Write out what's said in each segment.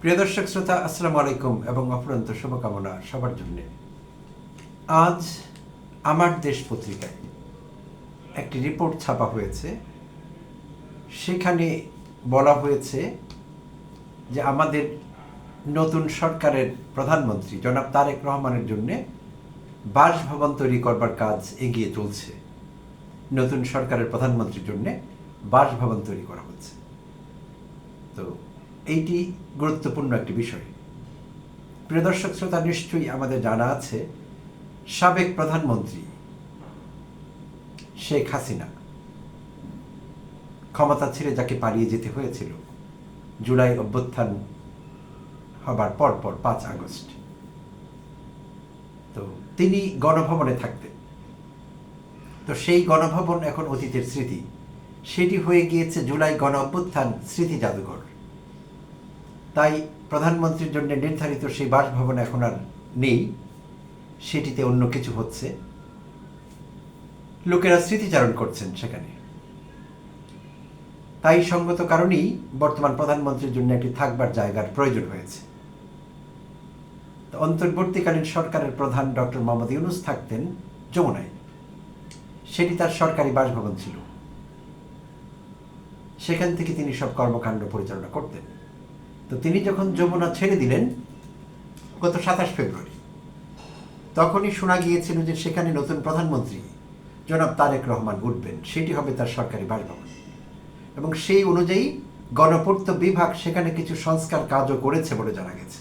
প্রিয় দর্শক শ্রোতা, আসসালামু আলাইকুম এবং অফুরন্ত শুভকামনা সবার জন্য। আজ আমার দেশ পত্রিকায় একটি রিপোর্ট ছাপা হয়েছে। সেখানে বলা হয়েছে যে আমাদের নতুন সরকারের প্রধানমন্ত্রী জনাব তারেক রহমানের জন্য বাসভবন তৈরি করবার কাজ এগিয়ে চলছে। নতুন সরকারের প্রধানমন্ত্রীর জন্য বাসভবন তৈরি করা হচ্ছে। তো এইটি গুরুত্বপূর্ণ একটি বিষয়। প্রিয় দর্শক শ্রোতা, নিশ্চয়ই আমাদের জানা আছে সাবেক প্রধানমন্ত্রী শেখ হাসিনা ক্ষমতা ছেড়ে যাকে পালিয়ে যেতে হয়েছিল জুলাই অভ্যুত্থান হবার পরপর 5 আগস্ট, তো তিনি গণভবনে থাকতেন। তো সেই গণভবন এখন অতীতের স্মৃতি, সেটি হয়ে গিয়েছে জুলাই গণ অভ্যুত্থান স্মৃতি জাদুঘর। তাই প্রধানমন্ত্রীর জন্য নির্ধারিত সেই বাসভবন এখন আর নেই, সেটিতে অন্য কিছু হচ্ছে। লোকেরা স্মৃতিচারণ করছেন সেখানে। তাই সঙ্গত কারণেই বর্তমান প্রধানমন্ত্রীর জন্য একটি থাকবার জায়গার প্রয়োজন হয়েছে। তো অন্তর্বর্তীকালীন সরকারের প্রধান ডক্টর মোহাম্মদ ইউনূস থাকতেন যমুনায়। সেটি তার সরকারি বাসভবন ছিল। সেখান থেকে তিনি সব কর্মকাণ্ড পরিচালনা করতেন। তো তিনি যখন যমুনা ছেড়ে দিলেন গত 27 ফেব্রুয়ারি, তখনই শোনা গিয়েছিল যে সেখানে নতুন প্রধানমন্ত্রী জনাব তারেক রহমান উঠবেন, সেটি হবে তার সরকারি বাসভবন। এবং সেই অনুযায়ী গণপূর্ত বিভাগ সেখানে কিছু সংস্কার কাজও করেছে বলে জানা গেছে।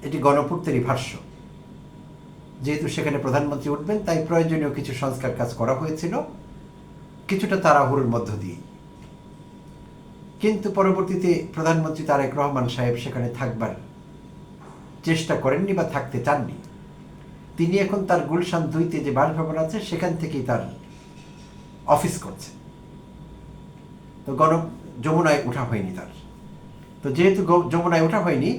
এটি গণপূর্তেরই ভাষ্য। যেহেতু সেখানে প্রধানমন্ত্রী উঠবেন, তাই প্রয়োজনীয় কিছু সংস্কার কাজ করা হয়েছিল, কিছুটা তাড়াহুড়োর মধ্য দিয়ে। কিন্তু পরবর্তীতে প্রধানমন্ত্রী তারেক রহমান সাহেব সেখানে থাকবার চেষ্টা করেননি বা থাকতে চাননি। তিনি এখন তার গুলশান 2-তে যে বাসভবন আছে সেখান থেকেই তার অফিস করছে। তো যমুনায় ওঠা হয়নি তার। তো যেহেতু যমুনায় ওঠা হয়নি,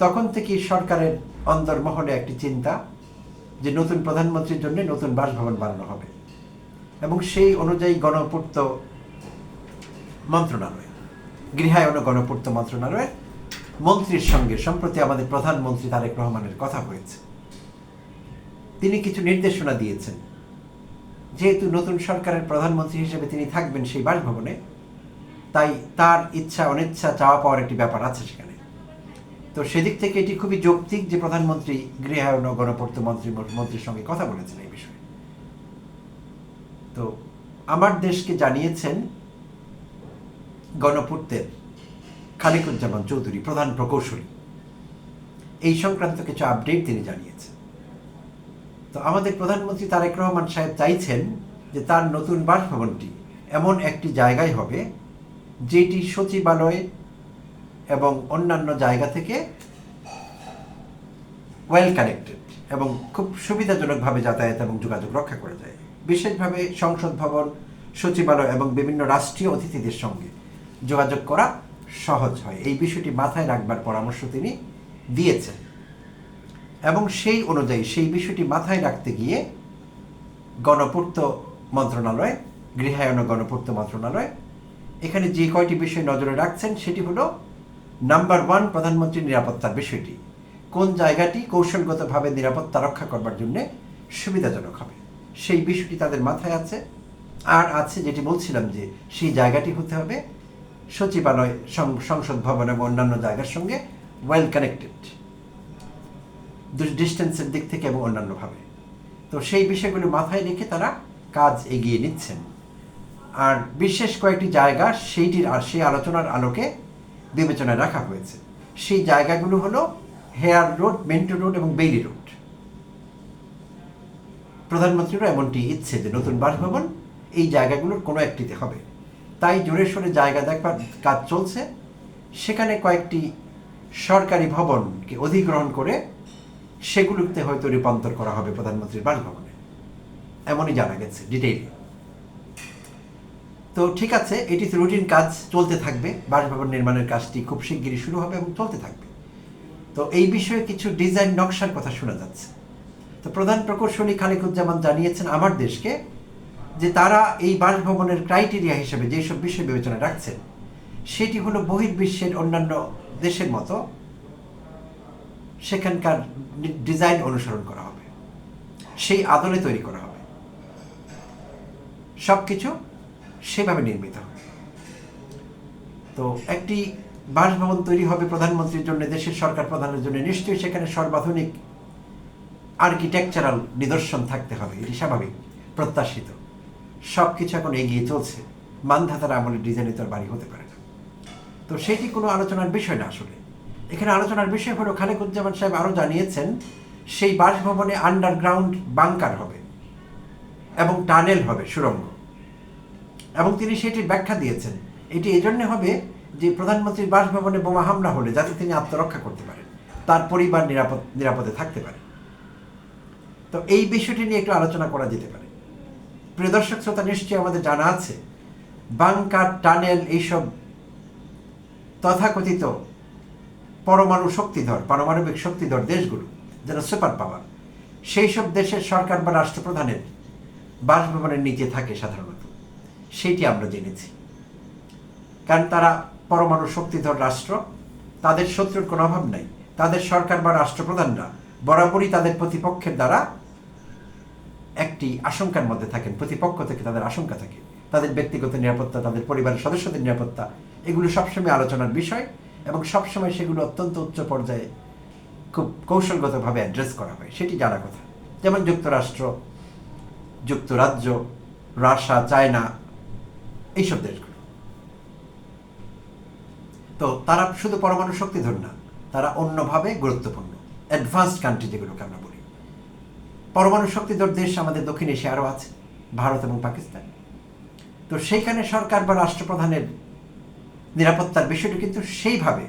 তখন থেকেই সরকারের অন্দরমহলে একটি চিন্তা যে নতুন প্রধানমন্ত্রীর জন্য নতুন বাসভবন বানানো হবে। এবং সেই অনুযায়ী গণপূর্ত মন্ত্রণালয়, গৃহায়ন ও গণপূর্ত মন্ত্রণালয়ের মন্ত্রীর সঙ্গে সম্প্রতি আমাদের প্রধানমন্ত্রী তারেক রহমানের কথা হয়েছে। তিনি কিছু নির্দেশনা দিয়েছেন। যেহেতু নতুন সরকারের প্রধানমন্ত্রী হিসেবে তিনি থাকবেন সেই বাসভবনে, তাই তার ইচ্ছা অনিচ্ছা চাওয়া পাওয়ার একটি ব্যাপার আছে সেখানে। তো সেদিক থেকে এটি খুবই যৌক্তিক যে প্রধানমন্ত্রী গৃহায়ন ও গণপূর্ত মন্ত্রীর সঙ্গে কথা বলেছেন এই বিষয়ে। তো আমার দেশকে জানিয়েছেন গণপূর্তের খালিকুজ্জামান চৌধুরী, প্রধান প্রকৌশলী। এই সংক্রান্ত কিছু আপডেট তিনি জানিয়েছেন। তো আমাদের প্রধানমন্ত্রী তারেক রহমান সাহেব চাইছেন যে তার নতুন বাসভবনটি এমন একটি জায়গায় হবে যেটি সচিবালয় এবং অন্যান্য জায়গা থেকে ওয়েল কানেক্টেড এবং খুব সুবিধাজনকভাবে যাতায়াত এবং যোগাযোগ রক্ষা করা যায়। বিশেষভাবে সংসদ ভবন, সচিবালয় এবং বিভিন্ন রাষ্ট্রীয় অতিথিদের সঙ্গে যোগাযোগ করা সহজ হয়। এই বিষয়টি মাথায় রাখবার পরামর্শ তিনি দিয়েছেন। এবং সেই অনুযায়ী সেই বিষয়টি মাথায় রাখতে গিয়ে গণপূর্ত মন্ত্রণালয়, গৃহায়ন ও গণপূর্ত মন্ত্রণালয় এখানে যে কয়টি বিষয় নজরে রাখছেন সেটি হলো, নাম্বার 1, প্রধানমন্ত্রীর নিরাপত্তার বিষয়টি। কোন জায়গাটি কৌশলগতভাবে নিরাপত্তা রক্ষা করবার জন্য সুবিধাজনক হবে, সেই বিষয়টি তাদের মাথায় আছে। আর আছে যেটি বলছিলাম যে সেই জায়গাটি হতে হবে সচিবালয়, সংসদ ভবন এবং অন্যান্য জায়গার সঙ্গে ওয়েল কানেক্টেড, ডিস্টেন্সের দিক থেকে এবং অন্যান্যভাবে। তো সেই বিষয়গুলো মাথায় রেখে তারা কাজ এগিয়ে নিচ্ছেন। আর বিশেষ কয়েকটি জায়গা সেই আলোচনার আলোকে বিবেচনায় রাখা হয়েছে। সেই জায়গাগুলো হলো হেয়ার রোড, মিন্টো রোড এবং বেইলি রোড। প্রধানমন্ত্রীরও এমনটি ইচ্ছে যে নতুন বাসভবন এই জায়গাগুলোর কোনো একটিতে হবে। তাই জোরে সোরে জায়গা দেখবার কাজ চলছে। সেখানে কয়েকটি সরকারি ভবনকে অধিগ্রহণ করে সেগুলোতে হয়তো রূপান্তর করা হবে প্রধানমন্ত্রীর বাসভবনে, এমনই জানা গেছে ডিটেইলে। তো ঠিক আছে, এটি রুটিন কাজ চলতে থাকবে। বাসভবন নির্মাণের কাজটি খুব শিগগিরই শুরু হবে এবং চলতে থাকবে। তো এই বিষয়ে কিছু ডিজাইন নকশার কথা শোনা যাচ্ছে। তো প্রধান প্রকৌশলী খালিকুজ্জামান জানিয়েছেন আমার দেশকে যে তারা এই বাসভবনের ক্রাইটেরিয়া হিসেবে যেসব বিষয় বিবেচনা রাখছেন সেটি হলো বহির্বিশ্বের অন্যান্য দেশের মতো সেখানকার ডিজাইন অনুসরণ করা হবে, সেই আদলে তৈরি করা হবে, সব কিছু সেভাবে নির্মিত হবে। তো একটি বাসভবন তৈরি হবে প্রধানমন্ত্রীর জন্য, দেশের সরকার প্রধানের জন্য, নিশ্চয়ই সেখানে সর্বাধুনিক আর্কিটেকচারাল নিদর্শন থাকতে হবে, এটি স্বাভাবিক, প্রত্যাশিত। সব কিছু এখন এগিয়ে চলছে, মানধাতার আমলের ডিজাইনে তো বাড়ি হতে পারে না। তো সেটি কোনো আলোচনার বিষয় না। আসলে এখানে আলোচনার বিষয় হলো, খালেকুজ্জামান সাহেব আরও জানিয়েছেন সেই বাসভবনে আন্ডারগ্রাউন্ড বাংকার হবে এবং টানেল হবে, সুড়ঙ্গ। এবং তিনি সেটির ব্যাখ্যা দিয়েছেন, এটি এজন্য হবে যে প্রধানমন্ত্রীর বাসভবনে বোমা হামলা হলে যাতে তিনি আত্মরক্ষা করতে পারেন, তার পরিবার নিরাপদে থাকতে পারে। তো এই বিষয়টি নিয়ে একটু আলোচনা করা যেতে পারে। প্রিয় দর্শক শ্রোতা, নিশ্চয়ই আমাদের জানা আছে বাংকার, টানেল, এইসব তথাকথিত পারমাণবিক শক্তিধর দেশগুলো, যারা সুপার পাওয়ার, সেই সব দেশের সরকার বা রাষ্ট্রপ্রধানের বাসভবনের নিচে থাকে সাধারণত। সেইটি আমরা জেনেছি, কারণ তারা পরমাণু শক্তিধর রাষ্ট্র, তাদের শত্রুর কোনো অভাব নাই। তাদের সরকার বা রাষ্ট্রপ্রধানরা বরাবরই তাদের প্রতিপক্ষের দ্বারা একটি আশঙ্কার মধ্যে থাকেন, প্রতিপক্ষ থেকে তাদের আশঙ্কা থাকে, তাদের ব্যক্তিগত নিরাপত্তা, তাদের পরিবারের সদস্যদের নিরাপত্তা, এগুলো সবসময় আলোচনার বিষয় এবং সবসময় সেগুলো অত্যন্ত উচ্চ পর্যায়ে খুব কৌশলগতভাবে অ্যাড্রেস করা হয়, সেটি জানা কথা। যেমন যুক্তরাষ্ট্র, যুক্তরাজ্য, রাশিয়া, চায়না, এইসব দেশগুলো। তো তারা শুধু পরমাণু শক্তিধর না, তারা অন্যভাবে গুরুত্বপূর্ণ, অ্যাডভান্সড কান্ট্রি যেগুলোকে আমরা বলি। পরমাণু শক্তিধর দেশ আমাদের দক্ষিণ এশিয়া আরও আছে, ভারত এবং পাকিস্তান। তো সেইখানে সরকার বা রাষ্ট্রপ্রধানের নিরাপত্তার বিষয়টি কিন্তু সেইভাবে,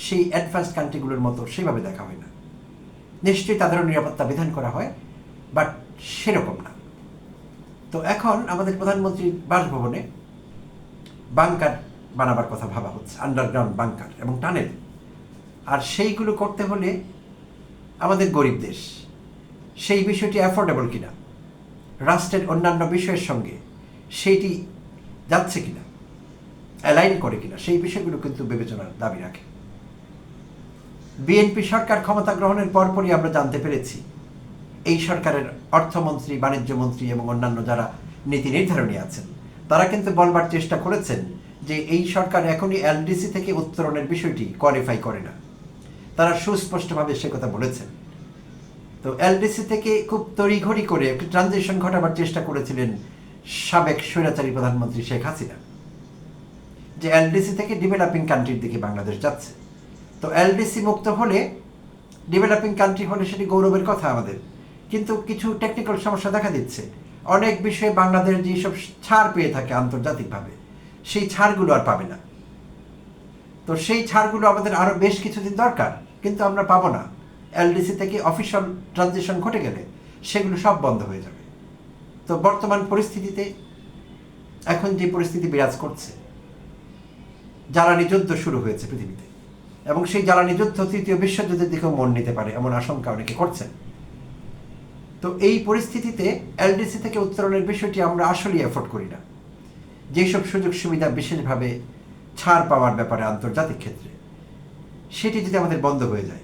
সেই অ্যাডভান্সড কান্ট্রিগুলোর মতো সেইভাবে দেখা হয় না। নিশ্চয়ই তাদেরও নিরাপত্তা বিধান করা হয়, বাট সেরকম না। তো এখন আমাদের প্রধানমন্ত্রীর বাসভবনে বাংকার বানাবার কথা ভাবা হচ্ছে, আন্ডারগ্রাউন্ড বাংকার এবং টানেল। আর সেইগুলো করতে হলে আমাদের গরিব দেশ, সেই বিষয়টি অ্যাফোর্ডেবল কিনা, রাষ্ট্রের অন্যান্য বিষয়ের সঙ্গে সেইটি যাচ্ছে কিনা, অ্যালাইন করে কিনা, সেই বিষয়গুলো কিন্তু বিবেচনার দাবি রাখে। বিএনপি সরকার ক্ষমতা গ্রহণের পরপরই আমরা জানতে পেরেছি এই সরকারের অর্থমন্ত্রী, বাণিজ্য মন্ত্রী এবং অন্যান্য যারা নীতি নির্ধারণী আছেন, তারা কিন্তু বলবার চেষ্টা করেছেন যে এই সরকার এখনই এলডিসি থেকে উত্তরণের বিষয়টি কোয়ালিফাই করে না। তারা সুস্পষ্টভাবে সে কথা বলেছেন। তো এলডিসি থেকে খুব তড়িঘড়ি করে একটি ট্রানজিশন ঘটাবার চেষ্টা করেছিলেন সাবেক স্বৈরাচারী প্রধানমন্ত্রী শেখ হাসিনা, যে এলডিসি থেকে ডেভেলপিং কান্ট্রির দিকে বাংলাদেশ যাচ্ছে। তো এলডিসি মুক্ত হলে, ডেভেলপিং কান্ট্রি হলে সেটি গৌরবের কথা আমাদের, কিন্তু কিছু টেকনিক্যাল সমস্যা দেখা দিচ্ছে। অনেক বিষয়ে বাংলাদেশ যেসব ছাড় পেয়ে থাকে আন্তর্জাতিকভাবে, সেই ছাড়গুলো আর পাবে না। তো সেই ছাড়গুলো আমাদের আরও বেশ কিছুদিন দরকার, কিন্তু আমরা পাবো না। এলডিসি থেকে অফিসিয়াল ট্রানজিশন ঘটে গেলে সেগুলো সব বন্ধ হয়ে যাবে। তো বর্তমান পরিস্থিতিতে এখন যে পরিস্থিতি বিরাজ করছে, জ্বালানি যুদ্ধ শুরু হয়েছে পৃথিবীতে, এবং সেই জ্বালানি যুদ্ধ তৃতীয় বিশ্বযুদ্ধের দিকেও মন নিতে পারে এমন আশঙ্কা অনেকে করছেন। তো এই পরিস্থিতিতে এলডিসি থেকে উত্তরণের বিষয়টি আমরা আসলেই এফোর্ড করি না। যেসব সুযোগ সুবিধা বিশেষভাবে ছাড় পাওয়ার ব্যাপারে আন্তর্জাতিক ক্ষেত্রে, সেটি যদি আমাদের বন্ধ হয়ে যায়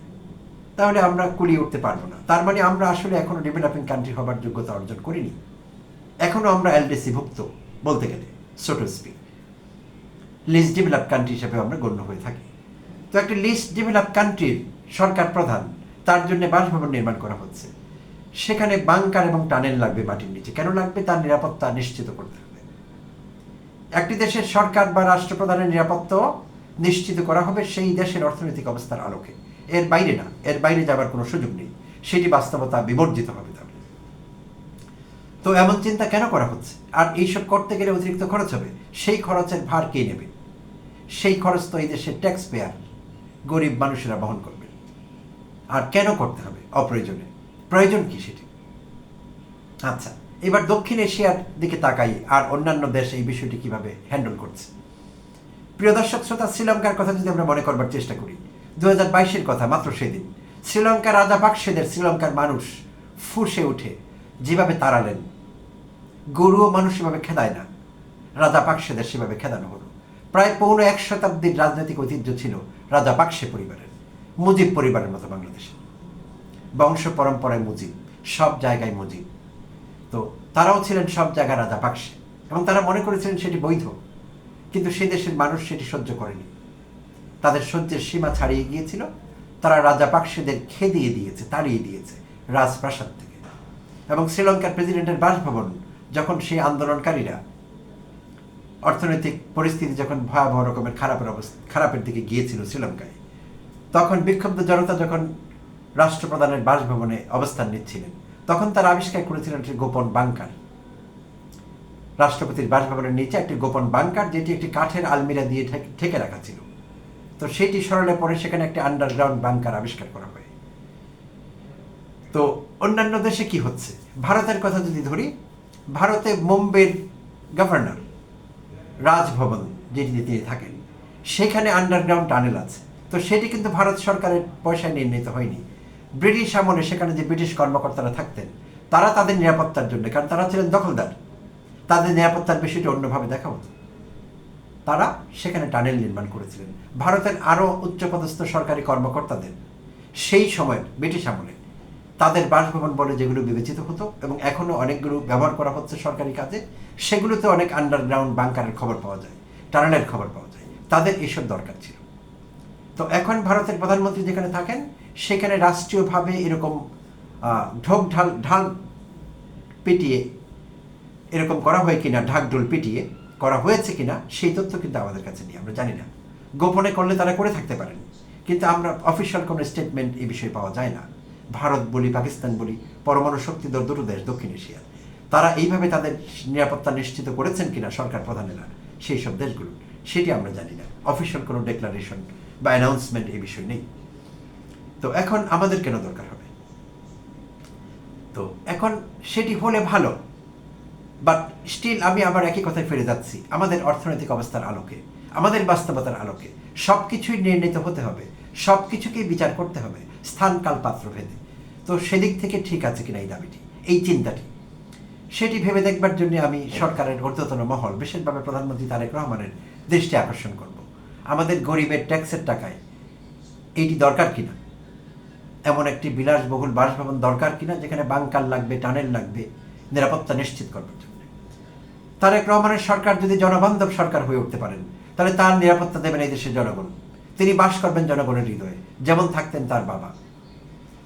তাহলে আমরা কুলিয়ে উঠতে পারবো না। তার মানে আমরা আসলে এখনো ডেভেলপিং কান্ট্রি হবার যোগ্যতা অর্জন করিনি, এখনো আমরা এলডিসি ভুক্ত বলতে গেলে, so to speak. List develop country হিসেবে আমরা গণ্য হয়ে থাকি। তো একটা লিস্ট ডেভেলপ কান্ট্রির সরকার প্রধান, তার জন্য বাসভবন নির্মাণ করা হচ্ছে, সেখানে বাংকার এবং টানেল লাগবে মাটির নিচে। কেন লাগবে? তার নিরাপত্তা নিশ্চিত করতে হবে। একটি দেশের সরকার বা রাষ্ট্রপ্রধানের নিরাপত্তা নিশ্চিত করা হবে সেই দেশের অর্থনৈতিক অবস্থার আলোকে, এর বাইরে না। এর বাইরে যাবার কোনো সুযোগ নেই, সেটি বাস্তবতা বিবর্জিত হবে তাহলে। তো এমন চিন্তা কেন করা হচ্ছে? আর এইসব করতে গেলে অতিরিক্ত খরচ হবে, সেই খরচের ভার কে নেবে? সেই খরচ তো এই দেশের ট্যাক্স পেয়ার, গরিব মানুষেরা বহন করবে। আর কেন করতে হবে অপ্রয়োজনে? প্রয়োজন কি সেটি? আচ্ছা, এবার দক্ষিণ এশিয়ার দিকে তাকাই, আর অন্যান্য দেশ এই বিষয়টি কিভাবে হ্যান্ডেল করছে। প্রিয় দর্শক শ্রোতা, শ্রীলঙ্কার কথা যদি আমরা মনে করবার চেষ্টা করি, 2022-এর কথা, মাত্র সেদিন শ্রীলঙ্কার রাজাপাকসেদের শ্রীলঙ্কার মানুষ ফুঁসে উঠে যেভাবে তাড়ালেন, গরুও মানুষ সেভাবে খেদায় না, রাজাপাকসেদের সেভাবে খেদানো হলো। প্রায় 1.25 শতাব্দীর রাজনৈতিক ঐতিহ্য ছিল রাজাপাকসে পরিবারের, মুজিব পরিবারের মতো বাংলাদেশে বংশ পরম্পরায় মুজিব, সব জায়গায় মুজিব। তো তারাও ছিলেন সব জায়গায় রাজাপাকসে, এবং তারা মনে করেছিলেন সেটি বৈধ, কিন্তু সে দেশের মানুষ সেটি সহ্য করেনি। তাদের সহ্যের সীমা ছাড়িয়ে গিয়েছিল। তারা রাজাপাকসেদের খেদিয়ে দিয়েছে, তাড়িয়ে দিয়েছে রাজপ্রাসাদ থেকে। এবং শ্রীলঙ্কার প্রেসিডেন্টের বাসভবন যখন সেই আন্দোলনকারীরা, অর্থনৈতিক পরিস্থিতি যখন ভয়াবহ রকমের খারাপের দিকে গিয়েছিল শ্রীলঙ্কায়, তখন বিক্ষুব্ধ জনতা যখন রাষ্ট্রপ্রধানের বাসভবনে অবস্থান নিচ্ছিলেন, তখন তারা আবিষ্কার করেছিলেন একটি গোপন বাংকার। রাষ্ট্রপতির বাসভবনের নিচে একটি গোপন বাংকার, যেটি একটি কাঠের আলমিরা দিয়ে ঠেকে রাখা ছিল। তো সেটি সরলে পরে সেখানে একটি আন্ডারগ্রাউন্ড বাংকার আবিষ্কার করা হয়। তো অন্যান্য দেশে কি হচ্ছে, ভারতের কথা যদি ধরি, ভারতে মুম্বাইয়ের গভর্নর রাজভবন যেটিতে তিনি থাকেন, সেখানে আন্ডারগ্রাউন্ড টানেল আছে। তো সেটি কিন্তু ভারত সরকারের পয়সায় নির্মিত হয়নি। ব্রিটিশ আমলে সেখানে যে ব্রিটিশ কর্মকর্তারা থাকতেন, তারা তাদের নিরাপত্তার জন্য, কারণ তারা ছিলেন দখলদার, তাদের নিরাপত্তার বিষয়টি অন্যভাবে দেখা হতো, তারা সেখানে টানেল নির্মাণ করেছিলেন। ভারতের আরও উচ্চপদস্থ সরকারি কর্মকর্তাদের সেই সময় ব্রিটিশ আমলে তাদের বাসভবন বলে যেগুলো বিবেচিত হতো, এবং এখনও অনেকগুলো ব্যবহার করা হচ্ছে সরকারি কাজে, সেগুলোতে অনেক আন্ডারগ্রাউন্ড বাংকারের খবর পাওয়া যায়, টানেলের খবর পাওয়া যায়। তাদের এসব দরকার ছিল। তো এখন ভারতের প্রধানমন্ত্রী যেখানে থাকেন, সেখানে রাষ্ট্রীয়ভাবে এরকম ঢাল পিটিয়ে এরকম করা হয় কিনা, ঢাকঢোল পিটিয়ে করা হয়েছে কিনা, সেই তথ্য কিন্তু আমাদের কাছে নেই, আমরা জানি না। গোপনে করলে তারা করে থাকতে পারেন, কিন্তু আমরা অফিসিয়াল কোনো স্টেটমেন্ট এই বিষয়ে পাওয়া যায় না। ভারত বলি, পাকিস্তান বলি, পরমাণু শক্তিধর দুটো দেশ দক্ষিণ এশিয়া, তারা এইভাবে তাদের নিরাপত্তা নিশ্চিত করেছেন কিনা সরকার প্রধানেরা সেই সব দেশগুলো, সেটি আমরা জানি না। অফিসিয়াল কোনো ডেক্লারেশন বা অ্যানাউন্সমেন্ট এই বিষয় নেই। তো এখন আমাদের কেন দরকার হবে? তো এখন সেটি হলে ভালো, বাট স্টিল আমি আবার একই কথায় ফিরে যাচ্ছি। আমাদের অর্থনৈতিক অবস্থার আলোকে, আমাদের বাস্তবতার আলোকে সব কিছুই নির্ণীত হতে হবে, সব কিছুকেই বিচার করতে হবে স্থান কাল পাত্র ভেদে। তো সেদিক থেকে ঠিক আছে কিনা এই দাবিটি, এই চিন্তাটি, সেটি ভেবে দেখবার জন্য আমি সরকারের ঊর্ধ্বতন মহল, বিশেষভাবে প্রধানমন্ত্রী তারেক রহমানের দৃষ্টি আকর্ষণ করব। আমাদের গরিবের ট্যাক্সের টাকায় এইটি দরকার কিনা, এমন একটি বিলাসবহুল বাসভবন দরকার কিনা যেখানে বাংকার লাগবে, টানেল লাগবে নিরাপত্তা নিশ্চিত করবার জন্য। তারেক রহমানের সরকার যদি জনবান্ধব সরকার হয়ে উঠতে পারেন, তাহলে তার নিরাপত্তা দেবেন এই দেশের জনগণ। তিনি বাস করবেন জনগণের হৃদয়ে, যেমন থাকতেন তার বাবা।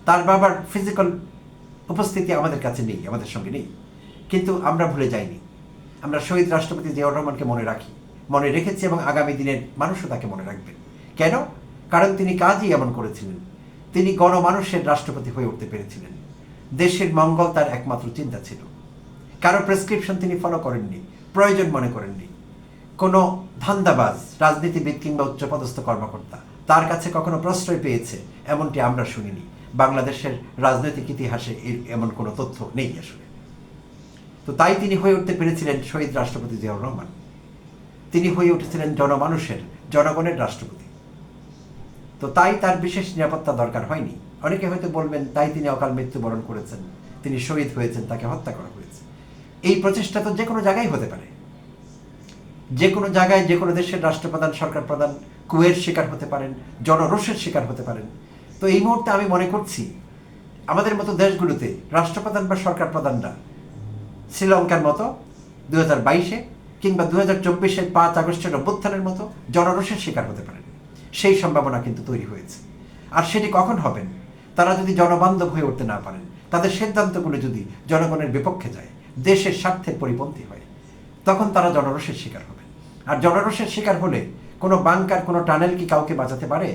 তার বাবার ফিজিক্যাল উপস্থিতি আমাদের কাছে নেই, আমাদের সঙ্গে নেই, কিন্তু আমরা ভুলে যাইনি। আমরা শহীদ রাষ্ট্রপতি জিয়াউর রহমানকে মনে রাখি, মনে রেখেছি, এবং আগামী দিনের মানুষও তাকে মনে রাখবেন। কেন? কারণ তিনি কাজই এমন করেছিলেন। তিনি গণমানুষের রাষ্ট্রপতি হয়ে উঠতে পেরেছিলেন। দেশের মঙ্গল তার একমাত্র চিন্তা ছিল। কারো প্রেসক্রিপশন তিনি ফলো করেননি, প্রয়োজন মনে করেননি। কোনো ধান্দাবাজ রাজনীতিবিদ কিংবা উচ্চপদস্থ কর্মকর্তা তার কাছে কখনো প্রশ্রয় পেয়েছে এমনটি আমরা শুনিনি। বাংলাদেশের রাজনৈতিক ইতিহাসে এমন কোনো তথ্য নেই আসলে। তো তাই তিনি হয়ে উঠতে পেরেছিলেন শহীদ রাষ্ট্রপতি জিয়াউর রহমান। তিনি হয়ে উঠেছিলেন জনমানুষের, জনগণের রাষ্ট্রপতি। তো তাই তার বিশেষ নিরাপত্তা দরকার হয়নি। অনেকে হয়তো বলবেন তাই তিনি অকাল মৃত্যুবরণ করেছেন, তিনি শহীদ হয়েছেন, তাকে হত্যা করা হয়েছে। এই প্রচেষ্টা তো যে কোনো জায়গায় হতে পারে, যে কোনো জায়গায় যে কোনো দেশের রাষ্ট্রপ্রধান, সরকার প্রধান কুয়ের শিকার হতে পারেন, জনরোষের শিকার হতে পারেন। তো এই মুহূর্তে আমি মনে করছি আমাদের মতো দেশগুলোতে রাষ্ট্রপ্রধান বা সরকার প্রধানরা শ্রীলঙ্কার মতো 2022-এ কিংবা 2024-এর 5 আগস্টের অভ্যুত্থানের মতো জনরোষের শিকার হতে পারেন। সেই সম্ভাবনা কিন্তু তৈরি হয়েছে। আর সেটি কখন হবেন? তারা যদি জনবান্ধব হয়ে উঠতে না পারেন, তাদের সিদ্ধান্তগুলো যদি জনগণের বিপক্ষে যায়, দেশের স্বার্থের পরিপন্থী হয়, তখন তারা জনরোষের শিকার হবে। আর জনরোষের শিকার হলে কোনো বাংকার, কোনো টানেল কি কাউকে বাঁচাতে পারে?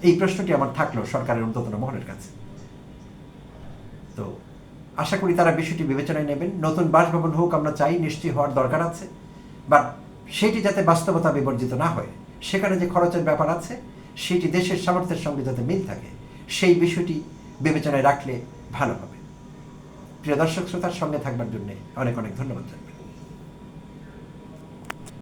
এই প্রশ্নটি আমার থাকলো সরকারের ঊর্ধ্বতন মহলের কাছে। তো আশা করি তারা বিষয়টি বিবেচনায় নেবেন। নতুন বাসভবন হোক আমরা চাই, নিশ্চয়ই হওয়ার দরকার আছে, বাট সেটি যাতে বাস্তবতা বিবর্জিত না হয়, সেখানে যে খরচের ব্যাপার আছে সেটি দেশের সামর্থ্যের সঙ্গে যাতে মিল থাকে, সেই বিষয়টি বিবেচনায় রাখলে ভালো হবে। প্রিয় দর্শক শ্রোতার সঙ্গে থাকবার জন্য অনেক অনেক ধন্যবাদ জানাই।